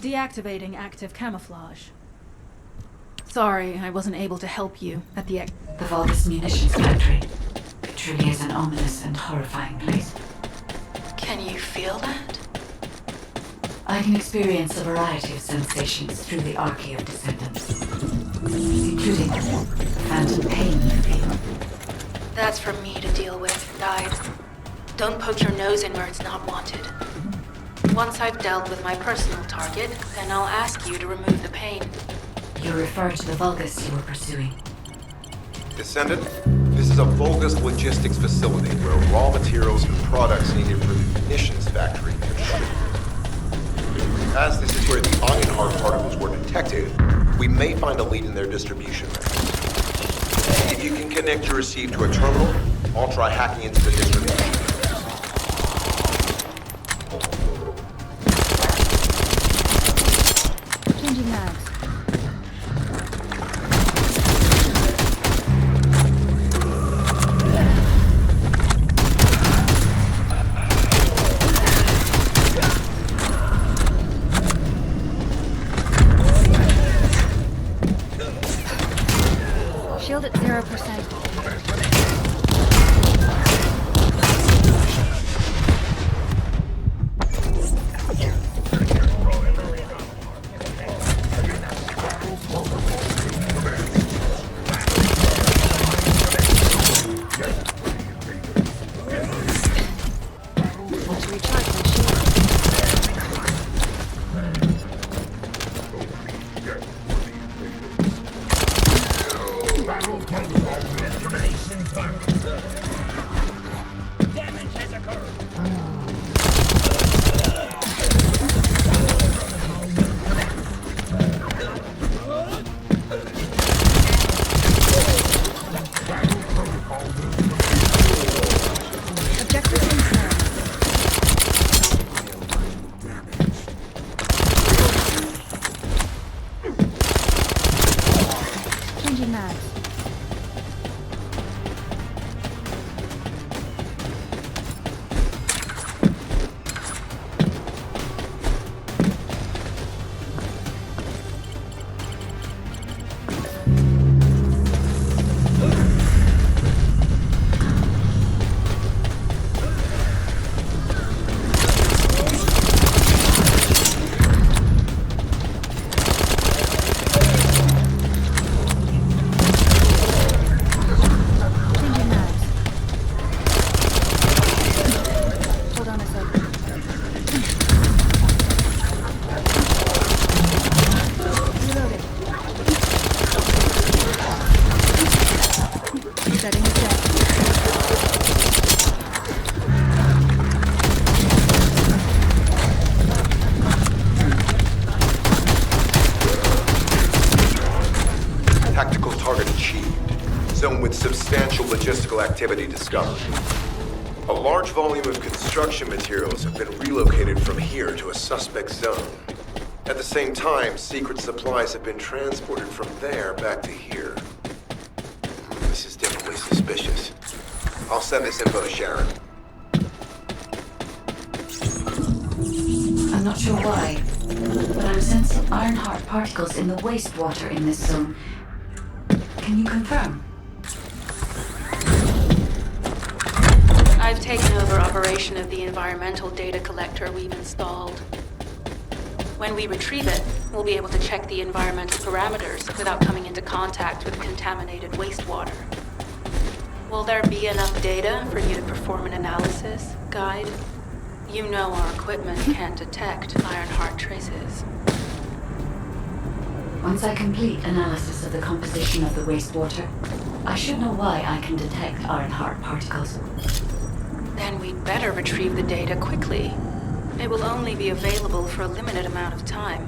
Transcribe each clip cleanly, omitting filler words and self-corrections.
Deactivating active camouflage. Sorry, I wasn't able to help you at the The Vulgus munitions factory. It truly is an ominous and horrifying place. Can you feel that? I can experience a variety of sensations through the archy of descendants, including the phantom pain you feel. That's for me to deal with, guide. Don't poke your nose in where it's not wanted. Once I've dealt with my personal target, then I'll ask you to remove the pain. You refer to the Vulgus you were pursuing. Descendant, this is a Vulgus logistics facility where raw materials and products needed for the munitions factory are shipped. As this is where the Ironheart particles were detected, we may find a lead in their distribution. If you can connect your receive to a terminal, I'll try hacking into the distribution. changing mags. Shield at 0%. Changing mags. Changing mags. Hold on a sec. Reloading. Setting the set. Tactical target achieved. Zone with substantial logistical activity discovered. A large volume of construction materials have been relocated from here to a suspect zone. At the same time, secret supplies have been transported from there back to here. This is definitely suspicious. I'll send this info to Sharon. I'm not sure why, but I'm sensing Ironheart particles in the wastewater in this zone. Can you confirm? I've taken over operation of the environmental data collector we've installed. When we retrieve it, we'll be able to check the environmental parameters without coming into contact with contaminated wastewater. Will there be enough data for you to perform an analysis, Guide? You know our equipment can't detect Ironheart traces. Once I complete analysis of the composition of the wastewater, I should know why I can detect Ironheart particles. Then we'd better retrieve the data quickly. It will only be available for a limited amount of time.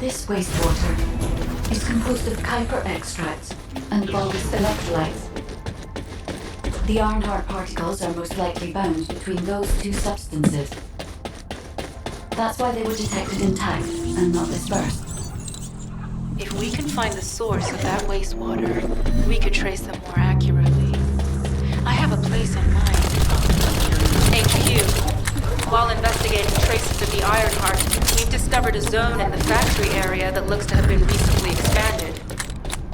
This wastewater is composed of Kuiper extracts and Vulgus electrolytes. The Ironheart particles are most likely bound between those two substances. That's why they were detected intact and not dispersed. If we can find the source of that wastewater, we could trace them more accurately. I have a place in mind. HQ. While investigating traces of the Ironheart, we've discovered a zone in the factory area that looks to have been recently expanded.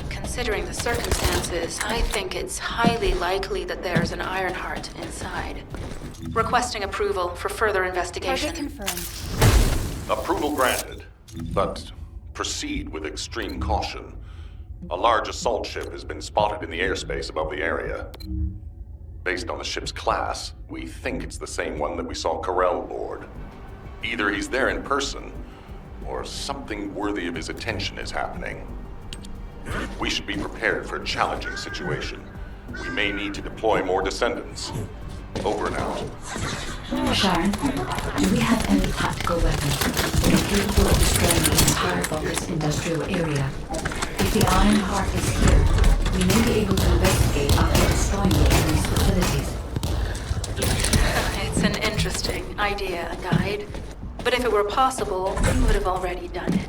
Considering the circumstances, I think it's highly likely that there's an Ironheart inside. Requesting approval for further investigation. Target confirmed. Approval granted, but proceed with extreme caution. A large assault ship has been spotted in the airspace above the area. Based on the ship's class, we think it's the same one that we saw Carell aboard. Either he's there in person, or something worthy of his attention is happening. We should be prepared for a challenging situation. We may need to deploy more descendants. Over and out. Sharon, do we have any tactical weapons that are capable of destroying the entire Vulgus industrial area? If the Ironheart is here, we may be able to investigate after destroying the enemy's facilities. It's an interesting idea, Guide. But if it were possible, we would have already done it.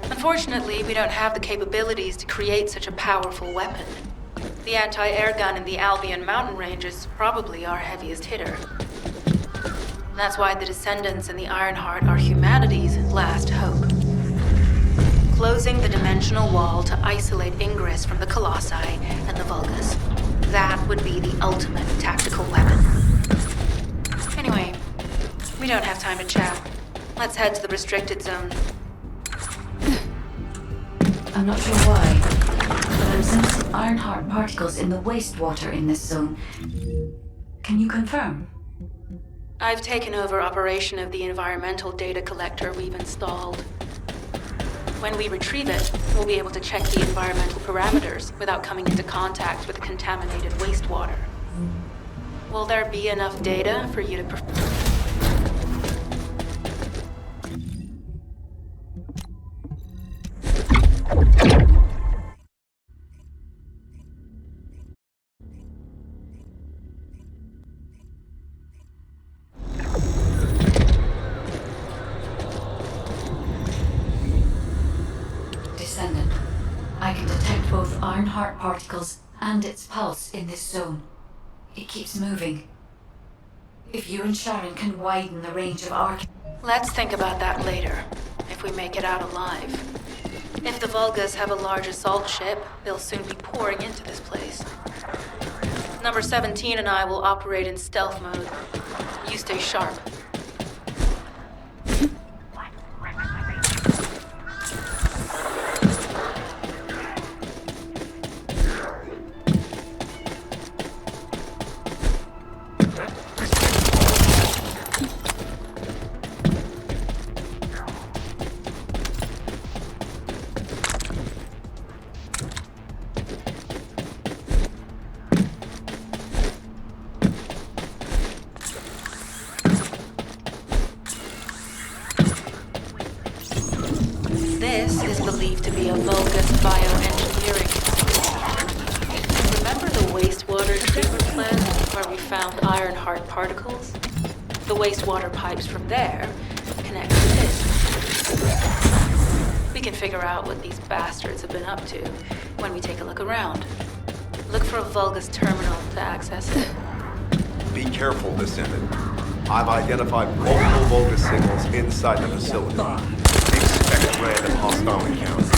Unfortunately, we don't have the capabilities to create such a powerful weapon. The anti-air gun in the Albion mountain range is probably our heaviest hitter. That's why the Descendants and the Ironheart are humanity's last hope. Closing the dimensional wall to isolate Ingress from the Colossi and the Vulgus. That would be the ultimate tactical weapon. Anyway, we don't have time to chat. Let's head to the restricted zone. I'm not sure why, but I'm sensing Ironheart particles in the wastewater in this zone. Can you confirm? I've taken over operation of the environmental data collector we've installed. When we retrieve it, we'll be able to check the environmental parameters without coming into contact with contaminated wastewater. Will there be enough data for you to Descendant, I can detect both Ironheart particles and its pulse in this zone. It keeps moving. If you and Sharon can widen the range of our... Let's think about that later, if we make it out alive. If the Vulgus have a large assault ship, they'll soon be pouring into this place. Number 17 and I will operate in stealth mode. You stay sharp. This is believed to be a Vulgus bioengineering facility. Remember the wastewater treatment plant where we found Ironheart particles? The wastewater pipes from there connect to this. We can figure out what these bastards have been up to when we take a look around. Look for a Vulgus terminal to access it. Be careful, Descendant. I've identified multiple Vulgus signals inside the facility. Expect random hostile encounters.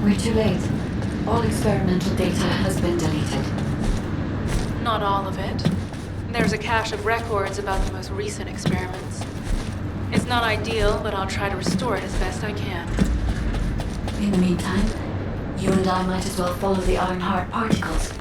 We're too late. All experimental data has been deleted. Not all of it. There's a cache of records about the most recent experiments. It's not ideal, but I'll try to restore it as best I can. In the meantime, you and I might as well follow the Ironheart particles.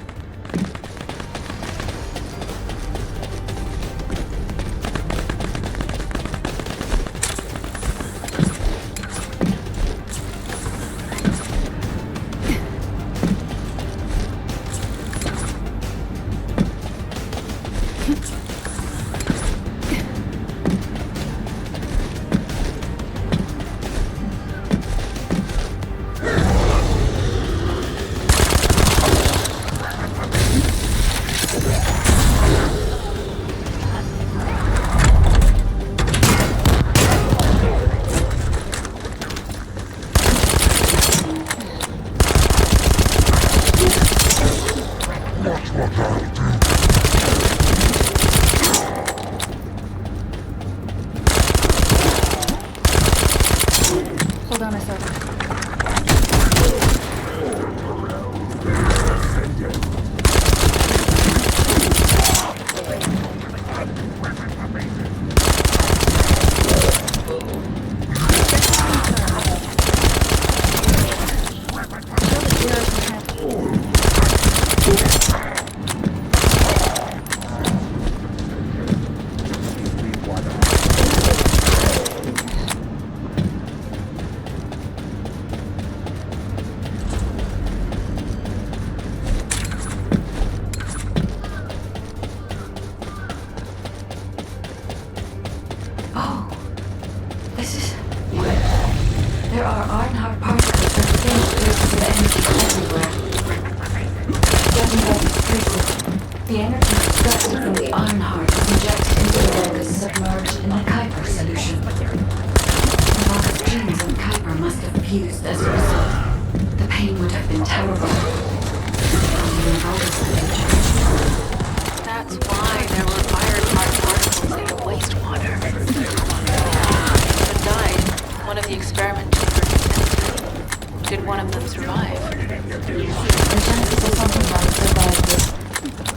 Hold on a sec. Oh, this is... There are Ironheart particles that change places of energy everywhere. Judging by these traces, the energy extracted from the Ironheart is injected into the Vegas submerged in the Kuiper solution. Vogel's genes and Kuiper must have fused as a result. The pain would have been terrible. Even Vogel's solution. That's why there were Ironheart particles in the wastewater. But died. One of the experiment chambers. Did one of them survive? The chances of something like survive this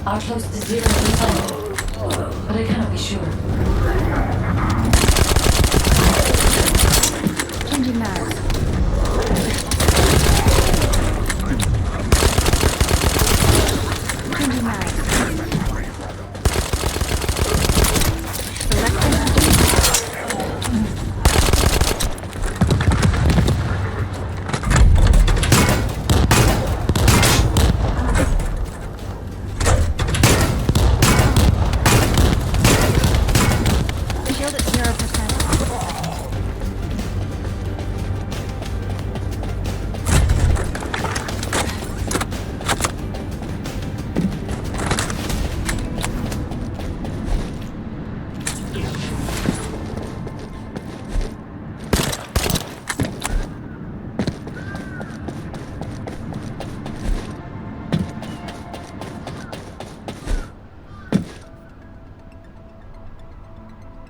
are close to 0%, but I cannot be sure. Changing mags.